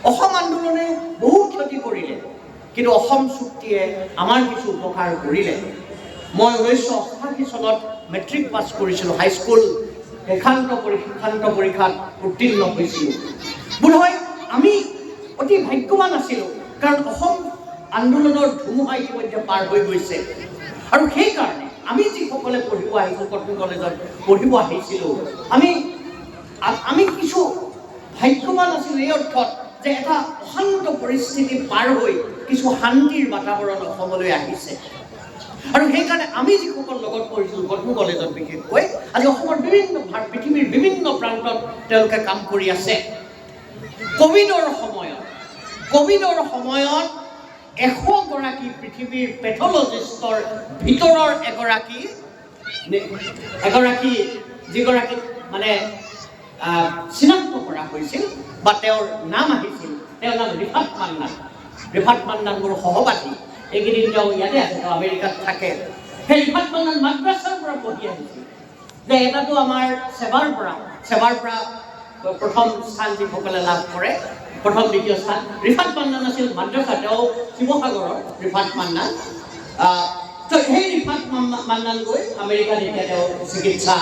অসম আন্দোলনে বহু ক্ষতি কৰিলে, কিন্তু অসম চুক্তিয়ে আমাৰ কিছু উপকাৰ কৰিলে। মই 1988 চনত মেট্ৰিক পাছ কৰিছিলোঁ, হাইস্কুল শিক্ষান্ত পৰীক্ষাত উত্তীৰ্ণ হৈছিলোঁ। বোধহয় আমি অতি ভাগ্যৱান আছিলোঁ, কাৰণ অসম আন্দোলনৰ ধুমুহা ইতিমধ্যে পাৰ হৈ গৈছে। আৰু সেইকাৰণে আমি যিসকলে পঢ়িব আহিছোঁ, কটন কলেজত পঢ়িব আহিছিলোঁ, আমি কিছু ভাগ্যৱান আছিলোঁ এই অৰ্থত যে এটা অশান্ত পৰিস্থিতি পাৰ হৈ কিছু শান্তিৰ বাতাবৰণ অসমলৈ আহিছে। আৰু সেইকাৰণে আমি যিসকল লগত পঢ়িছিলোঁ কটন কলেজত, বিশেষকৈ আজি অসমৰ পৃথিৱীৰ বিভিন্ন প্ৰান্তত তেওঁলোকে কাম কৰি আছে। কোভিডৰ সময়ত 100 গৰাকী পৃথিৱীৰ পেথলজিষ্টৰ ভিতৰৰ এগৰাকী যিগৰাকী মানে চিনাক্ত কৰা হৈছিল বা তেওঁৰ নাম আহিছিল তেওঁৰ নাম ৰিফাত মান্নান। ৰিফাত মান্নান মোৰ সহপাঠী, এইকেইদিন তেওঁ ইয়াতে আছে, তেওঁ আমেৰিকাত থাকে। সেই ৰিফাত মান্নান মাদ্ৰাছাৰ পৰা পঢ়ি আহিছিল। যে এটাতো আমাৰ সেৱাৰ পৰা প্ৰথম স্থান যিসকলে লাভ কৰে, প্ৰথম দ্বিতীয় স্থান ৰিফাত মান্নান আছিল মাদ্ৰাছা, তেওঁ শিৱসাগৰৰ ৰিফাত মান্নান। সেই ৰিফাত মান্নান গৈ আমেৰিকাত এতিয়া তেওঁ চিকিৎসা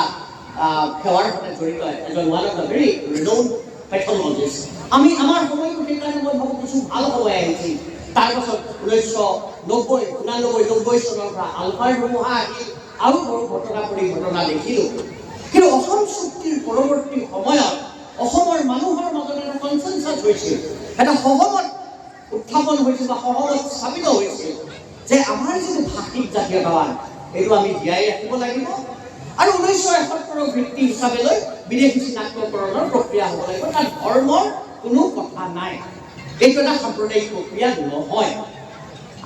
সেৱাৰ সৈতে জড়িত এজন one of the very renowned pathologist. আমাৰ সময়টো সেইকাৰণে মই ভাবোঁ কিছু ভাল সময় আহিছিল। তাৰপাছত 1990 চনৰ পৰা আলফাৰ ধুমুহা আহিল, আৰু বহু ঘটনা দেখিলোঁ। কিন্তু অসম চুক্তিৰ পৰৱৰ্তী সময়ত অসমৰ মানুহৰ মাজত এটা কনচেনচাছ হৈছিল, এটা সহমত উত্থাপন হৈছিল বা সহমত স্থাপিত হৈছিল যে আমাৰ যিটো ভাষিক জাতীয়তাবাদ এইটো আমি জীয়াই ৰাখিব লাগিব, আৰু 1971 ভিত্তি হিচাপে লৈ বিদেশী চিনাক্তকৰণৰ প্ৰক্ৰিয়া হ'ব লাগিব। তাত ধৰ্মৰ কোনো কথা নাই, এইটো এটা সাম্প্ৰদায়িক প্ৰক্ৰিয়া নহয়।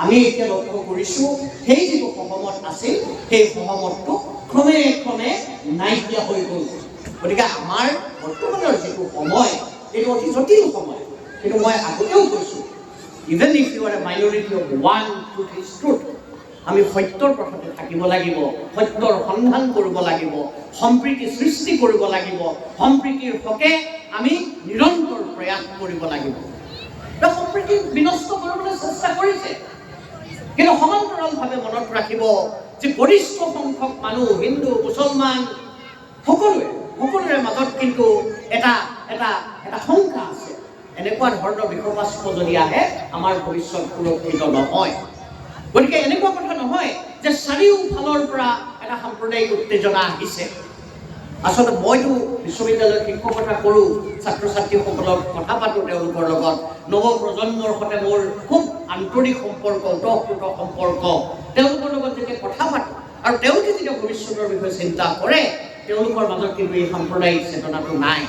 আমি এতিয়া লক্ষ্য কৰিছোঁ সেই যিটো সহমত আছিল, সেই সহমতটো ক্ৰমে নাইকিয়া হৈ গ'ল। গতিকে আমাৰ বৰ্তমানৰ যিটো সময়, এইটো অতি জটিল সময়। কিন্তু মই আগতেও কৈছোঁ, even if you are a minority of one truth is truth, আমি সত্যৰ পথতে থাকিব লাগিব, সত্যৰ সন্ধান কৰিব লাগিব, সম্প্ৰীতি সৃষ্টি কৰিব লাগিব, সম্প্ৰীতিৰ হকে আমি নিৰন্তৰ প্ৰয়াস কৰিব লাগিব। সম্প্ৰীতি বিনষ্ট কৰিবলৈ চেষ্টা কৰিছে, কিন্তু সমান্তৰালভাৱে মনত ৰাখিব যে গৰিষ্ঠ সংখ্যক মানুহ, হিন্দু মুছলমান সকলোৰে মাজত কিন্তু এটা শংকা আছে। এনেকুৱা ধৰণৰ বিষপাস্ত্ৰ যদি আহে, আমাৰ ভৱিষ্যত সুৰক্ষিত নহয়। গতিকে এনেকুৱা কথা নহয় যে চাৰিওফালৰ পৰা এটা সাম্প্ৰদায়িক উত্তেজনা আহিছে। আচলতে মইতো বিশ্ববিদ্যালয়ত শিক্ষকতা কৰোঁ, ছাত্ৰ ছাত্ৰীসকলক কথা পাতোঁ, তেওঁলোকৰ লগত নৱ প্ৰজন্মৰ সৈতে মোৰ খুব আন্তৰিক সম্পৰ্ক, ওতঃপ্ৰোত সম্পৰ্ক। তেওঁলোকৰ লগত যেতিয়া কথা পাতোঁ আৰু তেওঁলোকে যেতিয়া ভৱিষ্যতৰ বিষয়ে চিন্তা কৰে, তেওঁলোকৰ মাজত কিন্তু এই সাম্প্ৰদায়িক চেতনাটো নাই।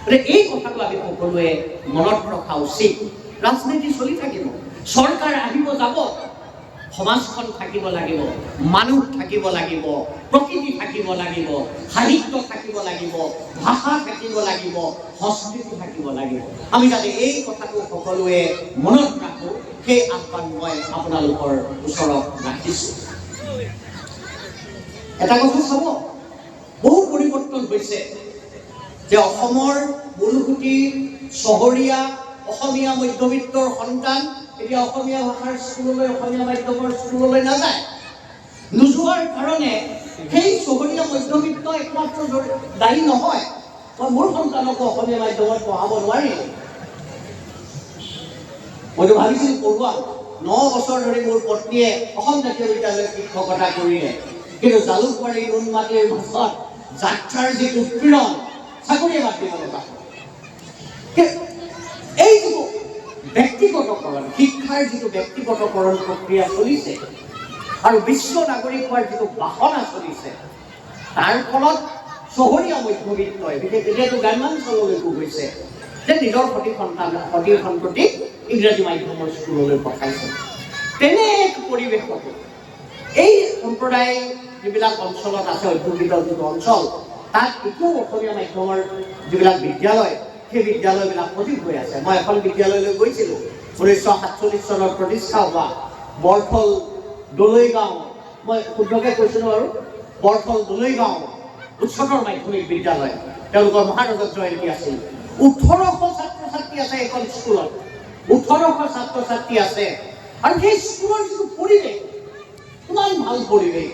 গতিকে এই কথাটো আমি সকলোৱে মনত ৰখা উচিত। ৰাজনীতি চলি থাকিব, চৰকাৰ আহিব যাব, সমাজখন থাকিব লাগিব, মানুহ থাকিব লাগিব, প্ৰকৃতি থাকিব লাগিব, সাহিত্য থাকিব লাগিব, ভাষা থাকিব লাগিব, সংস্কৃতি থাকিব লাগিব। আমি যাতে এই কথাটো সকলোৱে মনত ৰাখোঁ, সেই আহ্বান মই আপোনালোকৰ ওচৰত ৰাখিছোঁ। এটা কথা চাব, বহু পৰিৱৰ্তন হৈছে যে অসমৰ মূলসুঁতি চহৰীয়া অসমীয়া মধ্যবিত্তৰ সন্তান এতিয়া অসমীয়া ভাষাৰ স্কুললৈ, অসমীয়া মাধ্যমৰ স্কুললৈ নাযায়। নোযোৱাৰ কাৰণে সেই চহৰীয়া মধ্যবিত্ত একমাত্ৰ দায়ী নহয়। মই মোৰ সন্তানকো অসমীয়া মাধ্যমত পঢ়াব নোৱাৰিলোঁ। মইতো ভাবিছিলোঁ পঢ়ুৱাম। 9 বছৰ ধৰি মোৰ পত্নীয়ে অসম জাতীয় বিদ্যালয়ত শিক্ষকতা কৰিলে, কিন্তু জালুকবাৰী নুনমাটিৰ মাজত যাত্ৰাৰ যিটো উৎপীড়ন, চাকৰিয়ে বাদ দিব লগা হ'ল। এই যিটো ব্যক্তিগতকৰণ, শিক্ষাৰ যিটো ব্যক্তিগতকৰণ প্ৰক্ৰিয়া চলিছে আৰু বিশ্ব নাগৰিক হোৱাৰ যিটো বাসনা চলিছে, তাৰ ফলত চহৰীয়া মধ্যবিত্তই, এতিয়াতো গ্ৰাম্যাঞ্চললৈকো গৈছে, যে নিজৰ সতি সন্ততিক ইংৰাজী মাধ্যমৰ স্কুললৈ পঠাইছে। তেনে এক পৰিৱেশত এই সম্প্ৰদায় যিবিলাক অঞ্চলত আছে, অধ্যুষিত যিটো অঞ্চল, তাত এতিয়াও অসমীয়া মাধ্যমৰ যিবিলাক বিদ্যালয়, সেই বিদ্যালয়বিলাক সজীৱ হৈ আছে। মই এখন বিদ্যালয়লৈ গৈছিলোঁ, 1947 চনত প্ৰতিষ্ঠা হোৱা বৰথল দলৈগাঁও, মই শুদ্ধকৈ কৈছিলোঁ আৰু, বৰথল দলৈগাঁও উচ্চতৰ মাধ্যমিক বিদ্যালয়, তেওঁলোকৰ মহাৰজত জয়ন্তী আছিল। 1800 ছাত্ৰ ছাত্ৰী আছে এখন স্কুলত, 1800 ছাত্ৰ ছাত্ৰী আছে। আৰু সেই স্কুলৰ যিটো পৰিৱেশ, ইমান ভাল পৰিৱেশ,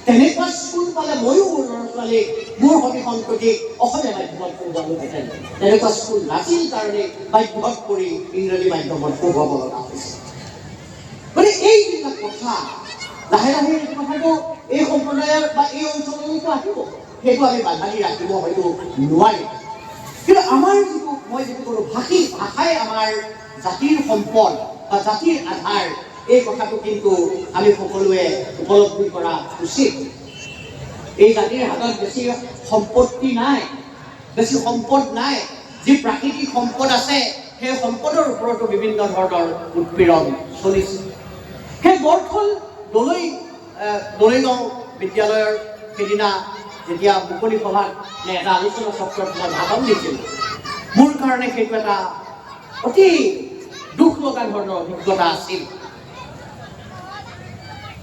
তেনেকুৱা স্কুল পালে ময়ো মোৰ ল'ৰা ছোৱালীক, মোৰ সতি সন্ততিক অসমীয়া মাধ্যমত পঢ়ুৱালোহেঁতেন। তেনেকুৱা স্কুল নাছিল কাৰণে বাধ্যত কৰি ইংৰাজী মাধ্যমত পঢ়ুৱাব লগা হৈছে। গতিকে এইবিলাক কথা লাহে লাহে এই কথাটো এই সম্প্ৰদায়ৰ বা এই অঞ্চললৈকে আহিব, সেইটো আমি বাধা দি ৰাখিব হয়তো নোৱাৰিম। কিন্তু আমাৰ যিটো মই যিটো ক'লোঁ, ভাষাই আমাৰ জাতিৰ সম্পদ বা জাতিৰ আধাৰ, এই কথাটো কিন্তু আমি সকলোৱে উপলব্ধি কৰা উচিত। এই জাতিৰ হাতত বেছি সম্পত্তি নাই, বেছি সম্পদ নাই। যি প্ৰাকৃতিক সম্পদ আছে, সেই সম্পদৰ ওপৰতো বিভিন্ন ধৰণৰ উৎপীড়ন চলিছে। সেই বৰথল দলৈগাঁও বিদ্যালয়ৰ সেইদিনা যেতিয়া মুকলি সভাত এটা আলোচনা চক্ৰত মই ভাষণ দিছিলোঁ, মোৰ কাৰণে সেইটো এটা অতি দুখ লগা ধৰণৰ অভিজ্ঞতা আছিল।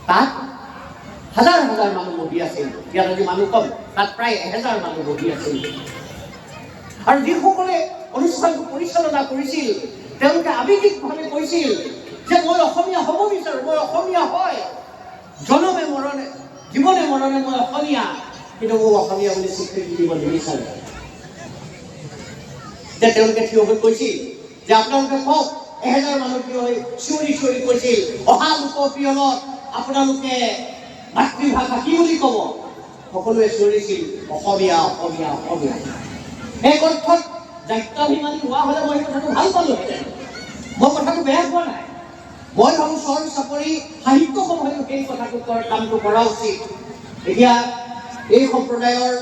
তাত হাজাৰ হাজাৰ মানুহ বহি আছিল, ইয়াত আজি মানুহ কম, তাত প্ৰায় 1000 মানুহ বহি আছিল। আৰু যিসকলে অনুষ্ঠানটো পৰিচালনা কৰিছিল তেওঁলোকে আৱেগিকভাৱে কৈছিল যে মই অসমীয়া হ'ব বিচাৰোঁ, মই অসমীয়া হয়, জনমে মৰণে জীৱনে মৰণে মই অসমীয়া, কিন্তু মোক অসমীয়া বুলি স্বীকৃতি দিব নিবিচাৰে। তেওঁলোকে থিয় হৈ কৈছিল যে আপোনালোকে কওক, 1000 মানুহ থিয় হৈ চিঞৰি চিঞৰি কৈছিল অহা লোকপ্ৰিয়লত আপোনালোকে মাতৃভাষা কি বুলি ক'ব? সকলোৱে চিঞৰিছিল অসমীয়া অসমীয়া অসমীয়া। এই অৰ্থত দায়িত্বাভিমানী হোৱা হ'লে মই কথাটো ভাল পালোহেঁতেন, মই কথাটো বেয়া পোৱা নাই। মই ভাবোঁ চৰ চাপৰি সাহিত্য সভাইও সেই কথাটো কামটো কৰা উচিত। এতিয়া এই সম্প্ৰদায়ৰ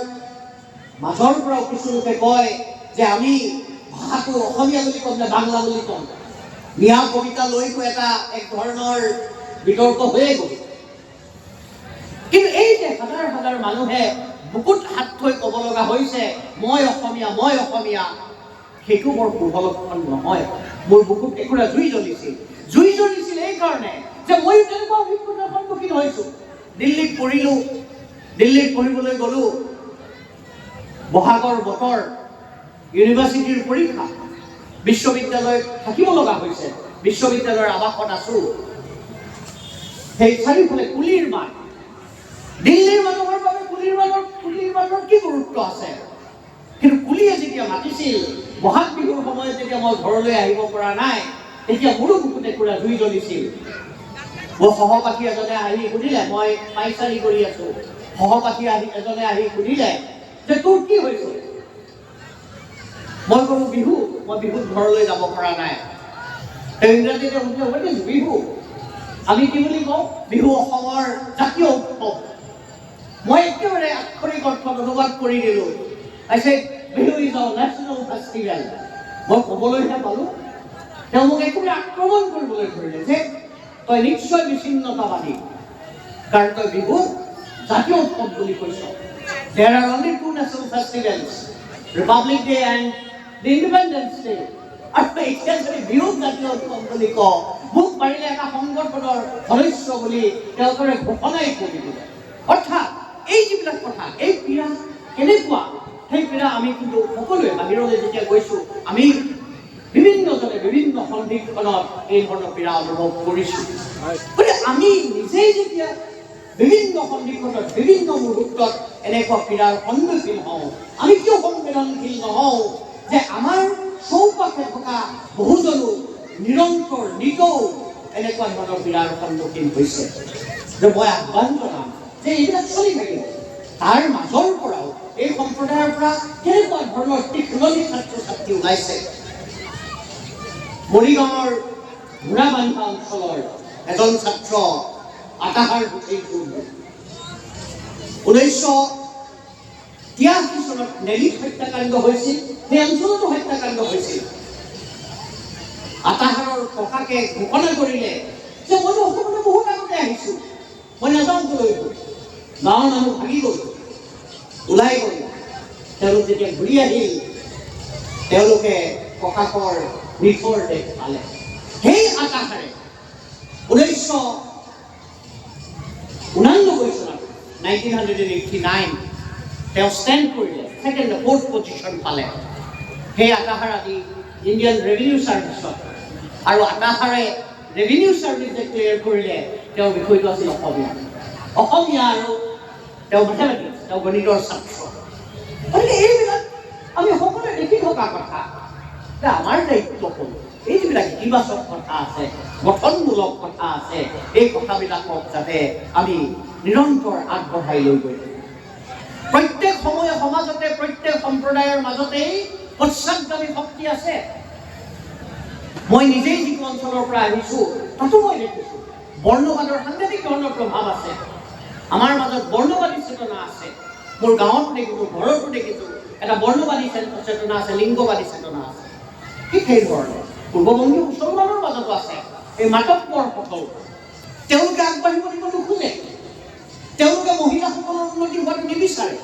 মাজৰ পৰাও কিছু লোকে কয় যে আমি ভাষাটো অসমীয়া বুলি ক'ম নে বাংলা বুলি ক'ম। মিয়া কবিতা লৈতো এক ধৰণৰ বিতৰ্ক হৈয়ে গ'ল। কিন্তু এই যে হাজাৰ হাজাৰ মানুহে বুকুত হাত থৈ ক'ব লগা হৈছে মই অসমীয়া মই অসমীয়া, সেইটো বৰ শুভ লক্ষণ নহয়। মোৰ বুকুত একুৰা জুই জ্বলিছিল এই কাৰণে যে ময়ো তেনেকুৱা অভিজ্ঞতাৰ সন্মুখীন হৈছোঁ। দিল্লীত পঢ়িবলৈ গ'লো, বহাগৰ বতৰ, ইউনিভাৰ্চিটিৰ পৰীক্ষা, বিশ্ববিদ্যালয়ত থাকিব লগা হৈছে, বিশ্ববিদ্যালয়ৰ আৱাসত আছোঁ। সেই চাৰিওফালে কুলিৰ মাত। দিল্লীৰ মানুহৰ বাবে কুলিৰ মাতৰ কি গুৰুত্ব আছে? কিন্তু কুলিয়ে যেতিয়া মাতিছিল, বহাগ বিহুৰ সময়ত যেতিয়া মই ঘৰলৈ আহিব পৰা নাই, তেতিয়া মোৰো বুকুত একুৰা জুই জ্বলিছিল। মোৰ সহপাঠী এজনে আহি সুধিলে, মই পাইচাৰী কৰি আছোঁ, সহপাঠী এজনে আহি সুধিলে যে তোৰ কি হৈছে? মই ক'লো বিহু, মই বিহুত ঘৰলৈ যাব পৰা নাই। তেওঁ ইংৰাজীতে সুধিলে বিহু আমি কি বুলি কওঁ? বিহু অসমৰ জাতীয় উৎসৱ। মই একেবাৰে আক্ষৰিক অৰ্থত অনুবাদ কৰি দিলোঁ। Bihu is our national festival. মই ক'বলৈহে পালোঁ, তেওঁ মোক একেবাৰে আক্ৰমণ কৰিবলৈ ধৰিলে যে তই নিশ্চয় বিচ্ছিন্নতাবাদী, কাৰণ তই বিহু জাতীয় উৎসৱ বুলি কৈছ। There are only 2 national festivals, Republic Day and the Independence Day. আৰু এতিয়া যদি বিহু জাতীয় উৎসৱ বুলি কওঁ, মোক পাৰিলে এটা সংগঠনৰ সদস্য বুলি তেওঁলোকে ঘোষণাই কৰি দিলে। অৰ্থাৎ এই যিবিলাক কথা, এই পীড়া কেনেকুৱা, সেই পীড়া আমি কিন্তু সকলোৱে বাহিৰলৈ যেতিয়া গৈছোঁ, আমি বিভিন্নজনে বিভিন্ন সন্ধিক্ষণত এই ধৰণৰ পীড়া অনুভৱ কৰিছোঁ। গতিকে আমি নিজেই যেতিয়া বিভিন্ন সন্ধিক্ষণত বিভিন্ন মুহূৰ্তত এনেকুৱা পীড়াৰ সন্মুখীন হওঁ, আমি কিয় সংবেদনশীল নহওঁ যে আমাৰ চৌপাশে থকা বহুজনো নিৰন্তৰ নিতৌ এনেকুৱা ধৰণৰ পীড়াৰ সন্মুখীন হৈছে। যে মই আহ্বান জনাম যে এইবিলাক চলি থাকিব। তাৰ মাজৰ পৰাও এই সম্প্ৰদায়ৰ পৰা কেনেকুৱা ধৰণৰ তীক্ষ্ণী ছাত্ৰ ছাত্ৰী ওলাইছে। মৰিগাঁৱৰ ঘোঁৰাবান্ধা অঞ্চলৰ এজন ছাত্ৰ আতাহাৰ হুছেইন 1983 চনত নেলিত হত্যাকাণ্ড হৈছিল, সেই অঞ্চলতো হত্যাকাণ্ড হৈছিল। আতাহাৰৰ ককাকে ঘোষণা কৰিলে যে মইতো অসমলৈ বহুত আগতে আহিছোঁ, মই নাযাওঁ কলৈ। গাঁৱৰ মানুহ ভাগি গ'ল, ওলাই গ'ল। তেওঁলোক যেতিয়া ঘূৰি আহিল, তেওঁলোকে ককাকৰ মৃতৰ দেহ পালে। সেই আতাহাৰে 1989 চনত 1989 তেওঁ ষ্টেণ্ড কৰিলে, ফ'ৰ্থ পজিশ্যন পালে। সেই আতাহাৰ আজি ইণ্ডিয়ান ৰেভিনিউ ছাৰ্ভিচত, আৰু আতাহাৰে ৰেভিনিউ ছাৰ্ভিচ ডিক্লেয়াৰ কৰিলে তেওঁৰ বিষয়টো আছিল অসমীয়া আৰু তেওঁ মেথমেটিক্স, তেওঁ গণিতৰ ছাত্ৰ। গতিকে এইবিলাক আমি সকলোৱে দেখি থকা কথা। আমাৰ দায়িত্ব হ'ল এই যিবিলাক ইতিবাচক কথা আছে, গঠনমূলক কথা আছে, এই কথাবিলাকক যাতে আমি নিৰন্তৰ আগবঢ়াই লৈ গৈ থাকোঁ। প্ৰত্যেক সময়ে সমাজতে, প্ৰত্যেক সম্প্ৰদায়ৰ মাজতেই পশ্চাদগামী শক্তি আছে। মই নিজেই যিটো অঞ্চলৰ পৰা আহিছোঁ তাতো মই দেখিছোঁ বৰ্ণবাদৰ সাংঘাতিক ধৰণৰ প্ৰভাৱ আছে। আমাৰ মাজত বৰ্ণবাদী চেতনা আছে। মোৰ গাঁৱতো দেখিছোঁ, ঘৰতো দেখিছোঁ এটা বৰ্ণবাদী চেতনা আছে, লিংগবাদী চেতনা আছে। ঠিক সেইধৰণে পূৰ্ববংগী মুছলমানৰ মাজতো আছে এই মাতব্বৰ সকল। তেওঁলোকে আগবাঢ়িব দিব নোখোজে, তেওঁলোকে মহিলাসকলৰ উন্নতি হোৱাটো নিবিচাৰে।